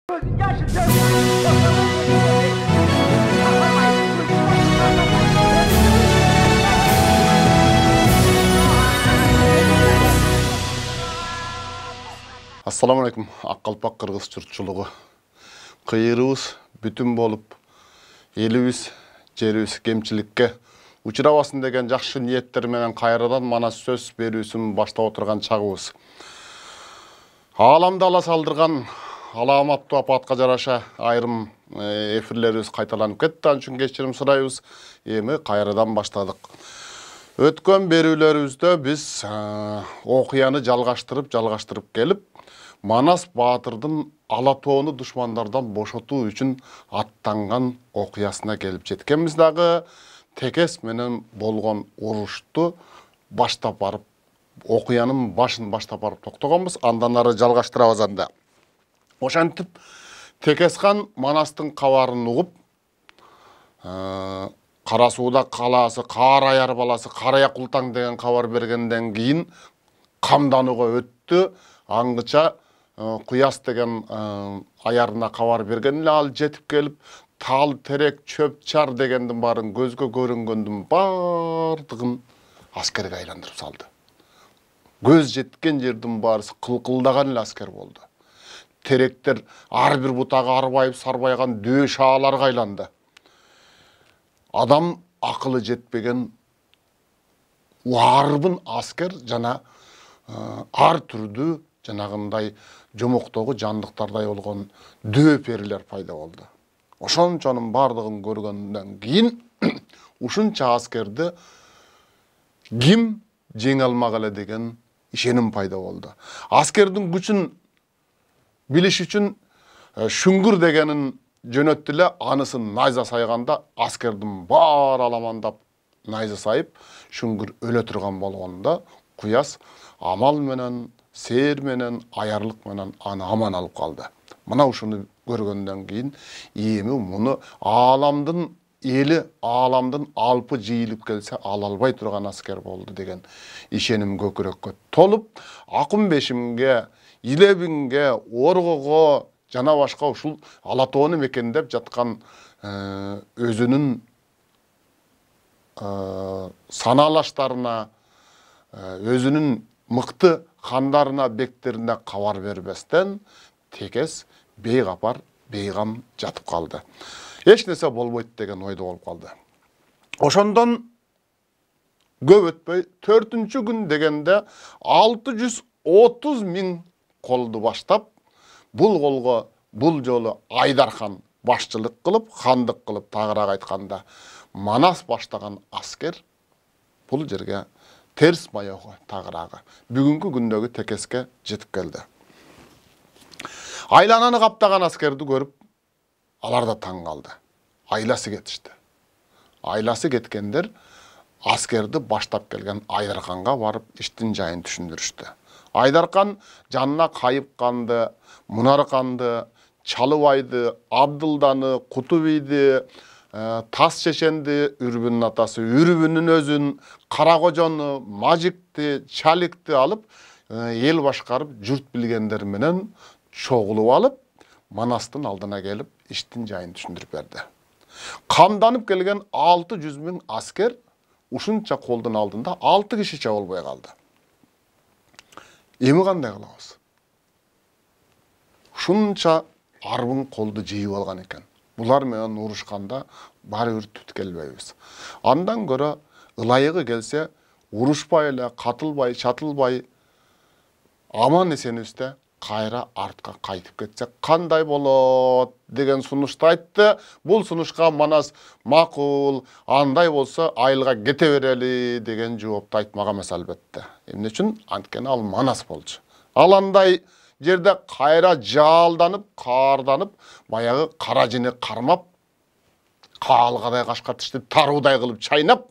Assalamu alaikum, Аққалпақ Қырғыз жұртшылығы. Қиырыбыз бүтін болып, елібіз, жерібіз кемчілікке учырабасын деген жақшы ниеттерменен қайрадан мана сөз берүүсүн баштап отырған чагыбыз. Аламды ала салдырған аламаттуу апатка жараша айрым эфирлерибиз кайталанып кетти, анын үчүн кечирим сурайбыз. Эми кайрадан баштадык. Өткөн берүүлөрүбүздө биз окуяны жалгаштырып келип, Манас Баатырдын ала тоону душмандардан бошотуу үчүн аттанган окуясына келип жеткенбиз дагы. Текес менен болгон урушту баштап барып, окуянын башын баштап барып токтогонбуз. Андан ары жалгаштырабыз анда. Ошентип Текес хан Манастын кабарын угуп, Кара сууда калаасы, Кара аяр баласы, Карая Култаң деген кабар бергенден кийин камданууга өттү. Аңгыча Куяс деген аярына кабар берген эле, ал жетип келип, тал, терек, чөп, чар дегендин баарын көзгө көрүнгөндүн бардыгын аскерге айландырып салды. Көз жеткен жердин баарысы кылкылдаган эле аскер болду. Теректер ар бир бутага арбайып сарбайган дөө шааларга айланды. Адам акылы жетпеген уарбын аскер жана ар түрдүү жанагындай жомоктогу жандыктардай болгон дөө перилер пайда болду. Ошончонун бардыгын көргөндөн кийин ушунча аскерди ким жеңе алмак эле деген ишеним пайда болду. Аскердин күчүн билиш үчүн Шүңгүр дегенин жөнөттү эле, анысын найза сайганда аскердин баары аламандап найза сайып, Шүңгүр өлө турган болгондо Куяс амал менен, сээр менен, аярлык менен аны аман алып калды. Мына ушуну көргөндөн кийин эми муну ааламдын эли, ааламдын алпы жыйылып келсе ала албай турган аскер болду деген ишеним көкүрөккө толуп, Акынбешимге, Илебинге, Оргого жана башка ушул ала тоону мекендеп жаткан өзүнүн санаалаштарына, өзүнүн мыкты хандарына, бектерине кабар бербестен Текес бейгапар, бейгам жатып калды. Эч нерсе болбойт деген ойдо болуп калды. Ошондон көп өтпөй 4-чү күн дегенде 630 000 колду баштап, бул колго бул жолу Айдар хан башчылык кылып, хандык кылып, тагыраак айтканда Манас баштаган аскер бул жерге терс маягы тагыраагы бүгүнкү күндөгү Текеске жетип келди. Айлананы каптаган аскерди көрүп, алар да таң калды. Айласы кетишти. Айласы кеткендер аскерди баштап келген Айдар ханга барып иштин жайын түшүндүрүштү. Айдар хан жанына Кайып канды, Мунар канды, Чалыбайды, Абдылданы, Кутубийди, Тас Чеченди, Үрбүнүн атасы Үрбүнүн өзүн, Каракожону, Мажикти, Чаликти алып, эл башкарып, журт билгендер менен чогулуп алып, Манастын алдына келип, иштин жайын түшүндүрүп берди. Камданып келген 600 000 аскер ушунча колдун алдында 6 кишиче болбой калды. Эми кандай кылабыз? Ушунча арбын колду жыйып алган экен. Булар менен урушканда баары бир түт келбейбиз. Андан көрө ылайыгы келсе, урушпай эле, катылбай, чатылбай, аман эсенибизде кайра артка кайтып кетсек кандай болот деген сунушту айтты. Бул сунушка Манас макул, андай болсо айылга кете берели деген жоопту айтмак эмес албетте. Эмне үчүн? Анткени ал Манас болчу. Ал андай жерде кайра жаалданып, каарданып, баягы кара жини кармап, каалгадай кашка тишти таруудай кылып чайнап,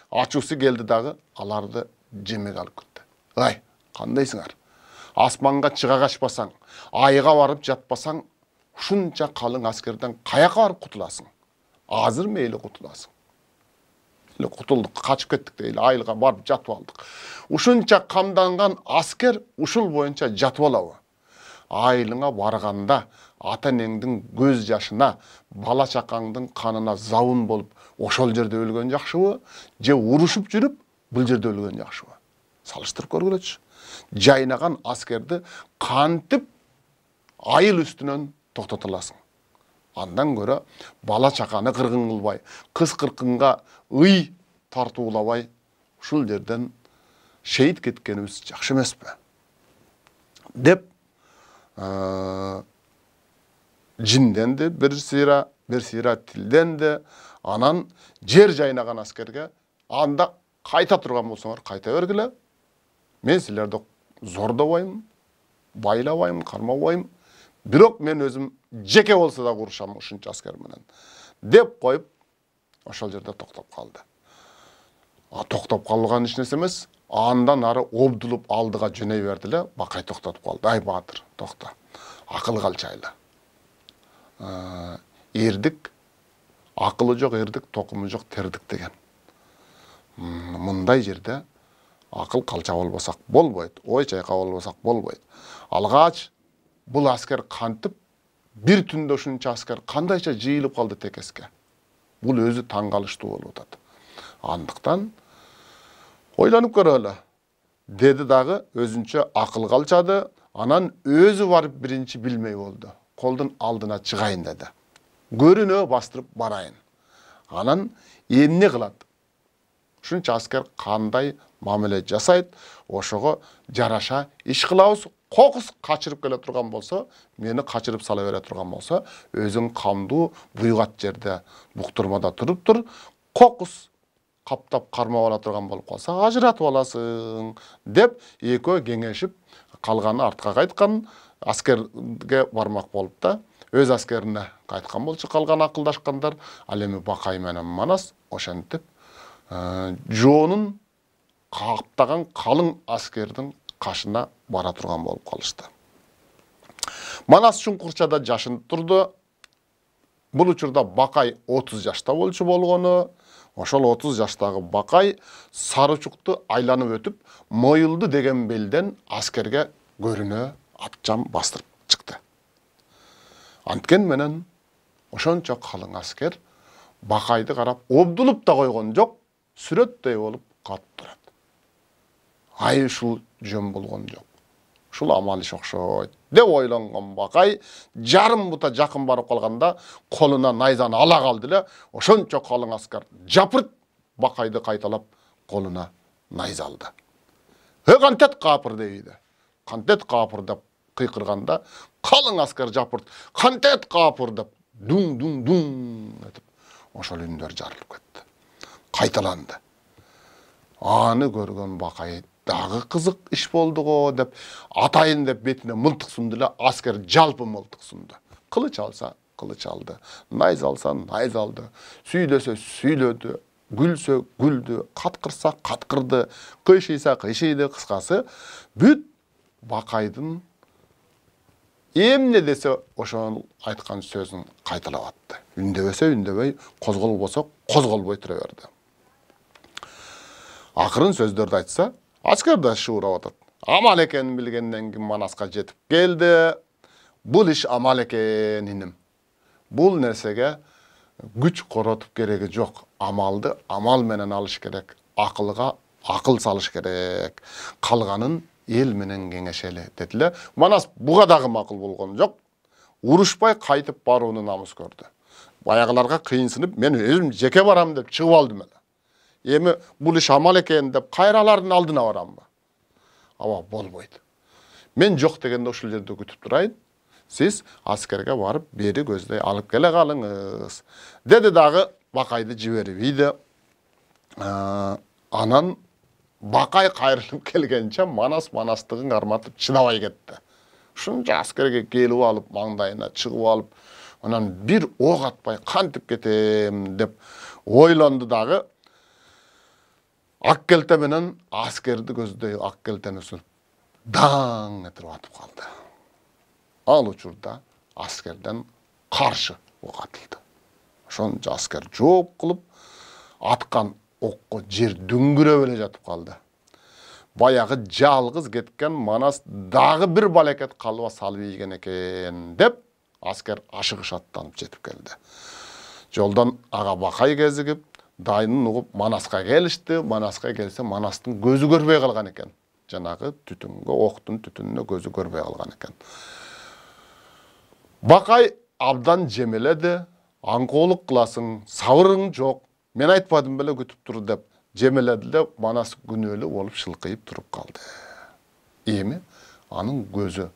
ачуусу келди дагы аларды жемек алып кетти. Ай, кандайсыңар? Асманга чыга качпасаң, айга барып жатпасаң, ушунча калың аскерден каяка барып кутуласың? Азыр мейли кутуласың. Кутулдук, качып кеттик дейли, айылга барып жатып алдык. Ушунча камданган аскер ушул боюнча жатып алабы? Айылыңа барганда ата энеңдин көз жашына, бала чакаңдын канына забын болуп, ошол жерде өлгөн жакшыбы, же урушуп жүрүп, бул жерде өлгөн жакшыбы? Салыштырып көргүлөчү. Жайнаган аскерди кантип айыл үстүнөн токтото аласың? Андан көрө бала чаканы кыргын кылбай, кыз кыркынга ый тартуулабай, ушул жерден шейит кеткенибиз жакшы эмеспи? Деп жинденди бир сыйра тилденди. Анан жер жайнаган аскерге анда кайта турган болсоңор кайта бергиле. Мен силерди зордобойм, байлабайм, кармабайм. Бирок мен өзүм жеке болсо да курушам ушунча аскер менен деп коюп ошол жерде токтоп калды. Токтоп калган эч нерсе эмес. Андан ары обдулуп алдыга жөнөй берди эле. Бакай токтотуп калды. Ай баатыр, токто. Акыл калчайлы. Эрдик, акылы жок эрдик, токуму жок тердик деген. Мындай жерде акыл калча болбосак болбойт, ой чайка болбосак болбойт. Алгач бул аскер кантип бир түндө ушунча аскер кандайча жыйылып калды текеске? Бул өзү таң калыштуу болуп атат. Андыктан ойланып көрөлү. Деди дагы өзүнчө акыл калчады. Анан өзү барып биринчи билмей болду. Колдун алдына чыгайын деди. Көрүнө бастырып барайын. Анан эмне кылат? Ушунча аскер кандай мамиле жасайт, ошого жараша иш кылабыз. Кокус качырып келе турган болсо, мени качырып сала бере турган болсо, өзүң камдуу буйгат жерде буктурмада туруптур. Кокус каптап кармап ала турган болуп калса, ажыратып аласың деп экөө кеңешип, калганы артка кайткан, аскерге бармак болуп да, өз аскерине кайткан болчу калган акылдашкандар. Ал эми Бакай менен Манас ошентип жоонун каптаган калың аскердин кашына бара турган болуп калышты. Манас чуңкурчада жашынып турду. Бул учурда Бакай 30 жашта болчу болгону. Ошол 30 жаштагы Бакай Сарычукту айланып өтүп, Мойылды деген белден аскерге көрүнө атчам бастырып чыкты. Анткен менен ошончо калың аскер Бакайды карап обдулуп да койгон жок, сүрөттөй болуп катып турат. Ай ушул жөн болгон жок. Ушул амал иш окшойт деп ойлонгон Бакай жарым бута жакын барып калганда колуна найзаны ала калды эле. Ошончо калың аскер жапырт Бакайды кайталап колуна найза алды. Кантет капыр дейди. Кантет капыр деп кыйкырганда калың аскер жапырт кантет капыр деп дуң этип ошол үндөр жарылып кетти. Кайталанды. Аны көргөн Бакай дагы кызык иш болду го деп атайын деп бетине мылтык сунду эле. Аскер жалпы мылтык сунду. Кылыч алса кылыч алды, найза алса найза алды, сүйлөсө сүйлөдү, күлсө күлдү, каткырса каткырды, кыйшыйса кыйшыйды. Кыскасы бүт Бакайдын эмне десе ошол айткан сөзүн кайталап атты. Үндөбөсө үндөбөй, козголбосо козголбой тура берди. Акырын сөздөрдү айтса, аскер да шуурап атат. Амал экенин билгенден кийин Манаска жетип келди. Бул иш амал экен иним. Бул нерсеге күч коротуп кереги жок. Амалды амал менен алыш керек. Акылга акыл салыш керек. Калганын эл менен кеңешели дедиле. Манас буга дагы макул болгон жок. Урушпай кайтып барууну намыс көрдү. Баягыларга кыйынсынып, мен өзүм жеке барам деп чыгып алдым эле. Эми бул иш амал экен деп кайралардын алдына барамбы? Аба болбойт. Мен жок дегенде ушул жерде күтүп турайын. Сиз аскерге барып бери көздөй алып келе калыңыз. Деди дагы Бакайды жиберип ийди. Анан Бакай кайрылып келгенче Манас Манастыгын карматып чыдабай кетти. Ушунча аскерге келип алып, маңдайына чыгып алып, анан бир ок атпай кантип кетем деп ойлонду дагы. Ак келте менен аскерди көздөй ак келтени сүрүп даң этип атып калды. Ал учурда аскерден каршы ок атылды. Ошончо аскер жооп кылып аткан окко жер дүңгүрөп эле жатып калды. Баягы жалгыз кеткен Манас дагы бир балекет калыба салып ийген экен деп asker ашығыш аттанып жетіп келді. Жолдан аға бақай кезігіп, дайынын ұғып Манасқа келішті. Манасқа келсе, Манастың көзі көрбей қалған екен. Жаңағы түтінге, оқтың түтініне көзі көрбей қалған екен. Бақай абдан жемеледі, аңқолық қыласың, сауырың жоқ, мен айтпадым біле күтіп тұр деп жемеледі де, Манас күнөлі болып шылқиып тұрып қалды. Емі, аның көзі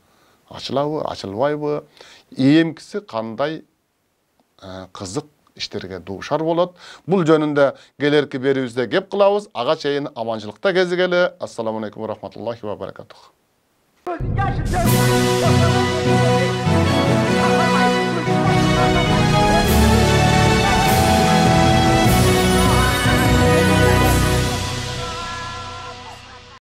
ашылауы, ашылбайбы, емкісі қандай қызық іштерге душар болады. Бұл жөнінде келеркі беруізде кеп қылауыз. Аға чейін аманшылықта кезігелі. Ассаламу алейкум ва рахматуллахи ва баракатух.